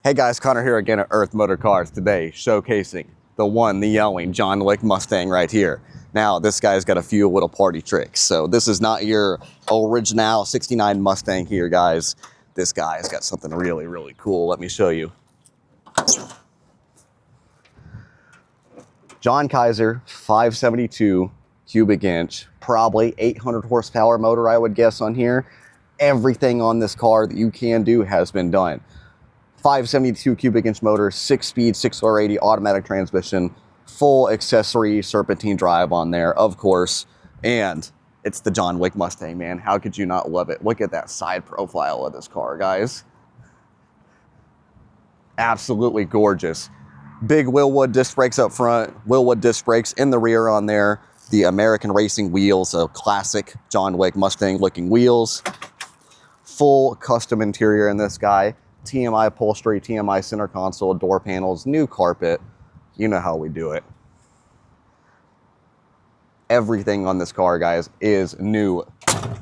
Hey guys, Connor here again at Earth MotorCars. Today, showcasing the one, the yelling John Wick Mustang right here. Now, this guy's got a few little party tricks. So this is not your original 69 Mustang here, guys. This guy's got something really, really cool. Let me show you. John Kaase, 572 cubic inch, probably 800 horsepower motor, I would guess, on here. Everything on this car that you can do has been done. 572 cubic inch motor, 6-speed, 6R80 automatic transmission, full accessory serpentine drive on there, of course. And it's the John Wick Mustang, man. How could you not love it? Look at that side profile of this car, guys. Absolutely gorgeous. Big Willwood disc brakes up front, Willwood disc brakes in the rear on there. The American racing wheels, so classic John Wick Mustang looking wheels. Full custom interior in this guy. TMI upholstery, TMI center console, door panels, new carpet. You know how we do it. Everything on this car, guys, is new.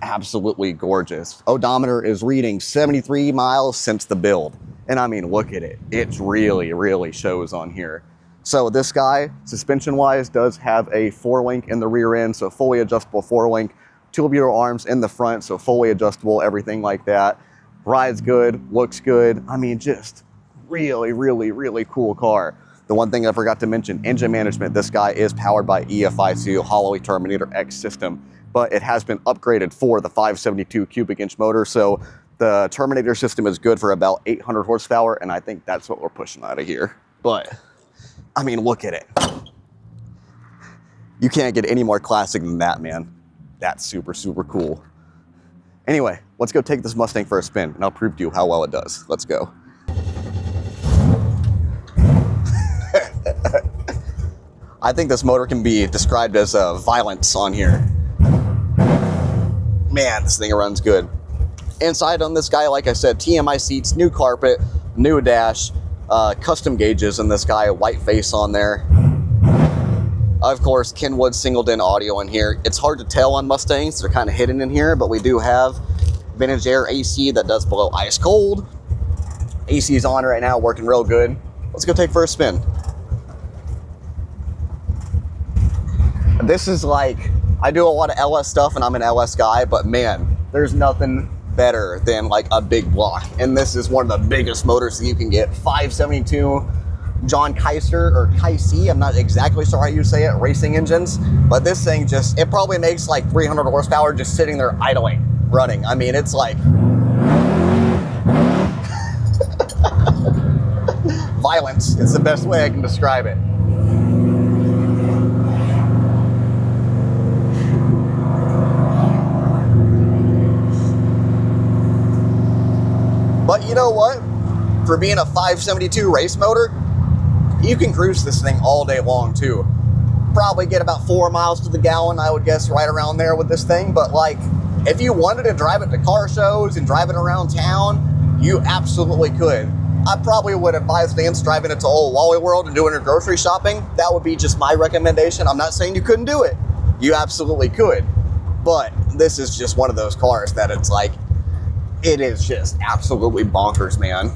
Absolutely gorgeous. Odometer is reading 73 miles since the build. And I mean, look at it. It really, really shows on here. So this guy, suspension-wise, does have a 4-link in the rear end, so fully adjustable 4-link. Tubular arms in the front, so fully adjustable, everything like that. Rides good, looks good. I mean, just really, really, really cool car. The one thing I forgot to mention, engine management. This guy is powered by EFI 2 Holley Terminator X system, but it has been upgraded for the 572 cubic inch motor. So the Terminator system is good for about 800 horsepower, and I think that's what we're pushing out of here. But I mean, look at it. You can't get any more classic than that, man. That's super, super cool. Anyway, let's go take this Mustang for a spin, and I'll prove to you how well it does. Let's go. I think this motor can be described as violence on here. Man, this thing runs good. Inside on this guy, like I said, TMI seats, new carpet, new dash, custom gauges in this guy, white face on there. Of course, Kenwood single-din audio in here. It's hard to tell on Mustangs. They're kind of hidden in here, but we do have vintage air AC that does blow ice cold. AC is on right now, working real good. Let's go take for a spin. This is like, I do a lot of LS stuff and I'm an LS guy, but man, there's nothing better than like a big block. And this is one of the biggest motors that you can get. 572 John Kaase or Kaase, I'm not exactly sure how you say it, racing engines, but this thing just, it probably makes like 300 horsepower just sitting there idling, running. I mean, it's like violence is the best way I can describe it. But you know what? For being a 572 race motor, you can cruise this thing all day long too. Probably get about 4 miles to the gallon, I would guess, right around there with this thing. But like, if you wanted to drive it to car shows and drive it around town, you absolutely could. I probably would advise fans driving it to Old Wally World and doing your grocery shopping. That would be just my recommendation. I'm not saying you couldn't do it. You absolutely could. But this is just one of those cars that it's like, it is just absolutely bonkers, man.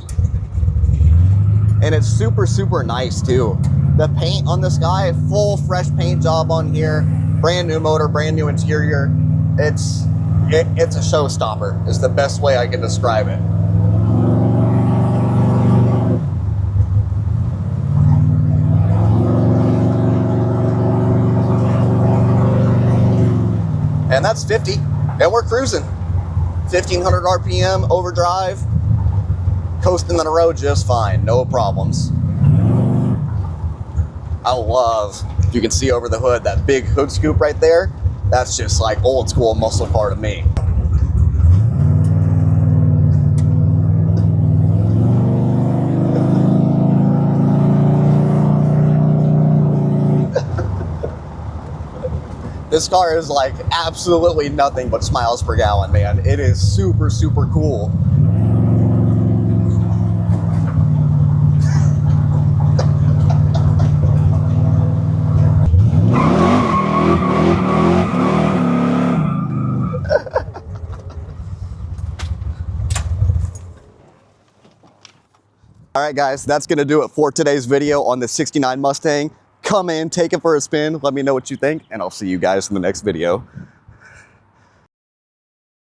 And it's super, super nice too. The paint on this guy, full fresh paint job on here, brand new motor, brand new interior. It's a showstopper, is the best way I can describe it. And that's 50, and we're cruising. 1,500 RPM, overdrive. Coasting on the road just fine, no problems. I love, you can see over the hood, that big hood scoop right there. That's just like old school muscle car to me. This car is like absolutely nothing but miles per gallon, man. It is super, super cool. All right, right, guys, that's going to do it for today's video on the 69 Mustang. Come in, take it for a spin, let me know what you think, and I'll see you guys in the next video.